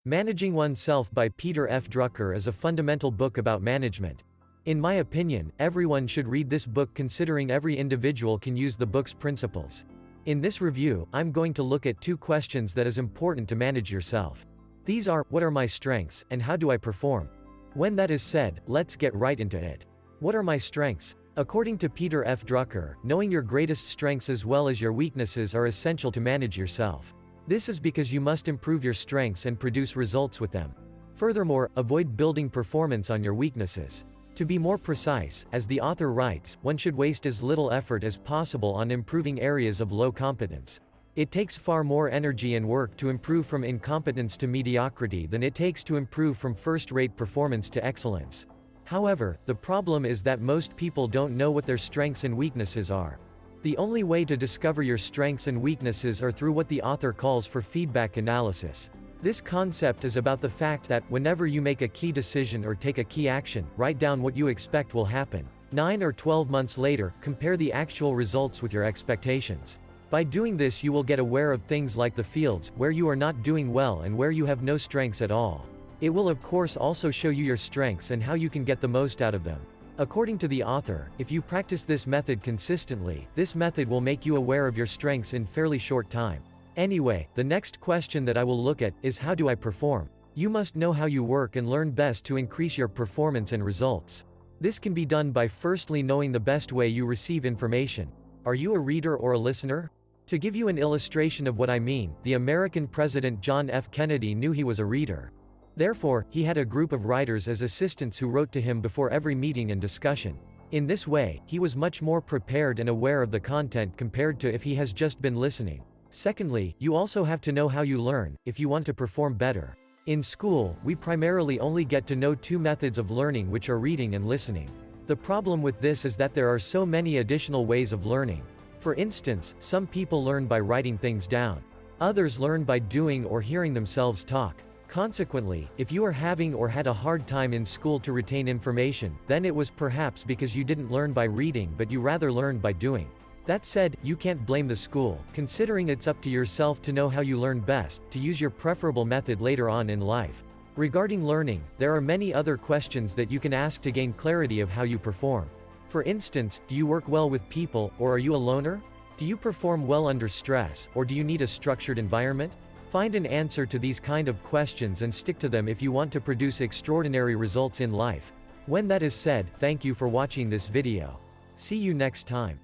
Managing Oneself by Peter F. Drucker is a fundamental book about management. In my opinion, everyone should read this book considering every individual can use the book's principles. In this review, I'm going to look at two questions that is important to manage yourself. These are, what are my strengths, and how do I perform? When that is said, let's get right into it. What are my strengths? According to Peter F. Drucker, knowing your greatest strengths as well as your weaknesses are essential to manage yourself. This is because you must improve your strengths and produce results with them. Furthermore, avoid building performance on your weaknesses. To be more precise, as the author writes, one should waste as little effort as possible on improving areas of low competence. It takes far more energy and work to improve from incompetence to mediocrity than it takes to improve from first-rate performance to excellence. However, the problem is that most people don't know what their strengths and weaknesses are. The only way to discover your strengths and weaknesses are through what the author calls for feedback analysis. This concept is about the fact that, whenever you make a key decision or take a key action, write down what you expect will happen. 9 or 12 months later, compare the actual results with your expectations. By doing this, you will get aware of things like the fields where you are not doing well and where you have no strengths at all. It will of course also show you your strengths and how you can get the most out of them. According to the author, if you practice this method consistently, this method will make you aware of your strengths in fairly short time. Anyway, the next question that I will look at is, how do I perform? You must know how you work and learn best to increase your performance and results. This can be done by firstly knowing the best way you receive information. Are you a reader or a listener? To give you an illustration of what I mean, the American President John F. Kennedy knew he was a reader. Therefore, he had a group of writers as assistants who wrote to him before every meeting and discussion. In this way, he was much more prepared and aware of the content compared to if he has just been listening. Secondly, you also have to know how you learn, if you want to perform better. In school, we primarily only get to know two methods of learning, which are reading and listening. The problem with this is that there are so many additional ways of learning. For instance, some people learn by writing things down. Others learn by doing or hearing themselves talk. Consequently, if you are having or had a hard time in school to retain information, then it was perhaps because you didn't learn by reading but you rather learned by doing. That said, you can't blame the school, considering it's up to yourself to know how you learn best, to use your preferable method later on in life. Regarding learning, there are many other questions that you can ask to gain clarity of how you perform. For instance, do you work well with people, or are you a loner? Do you perform well under stress, or do you need a structured environment? Find an answer to these kind of questions and stick to them if you want to produce extraordinary results in life. When that is said, thank you for watching this video. See you next time.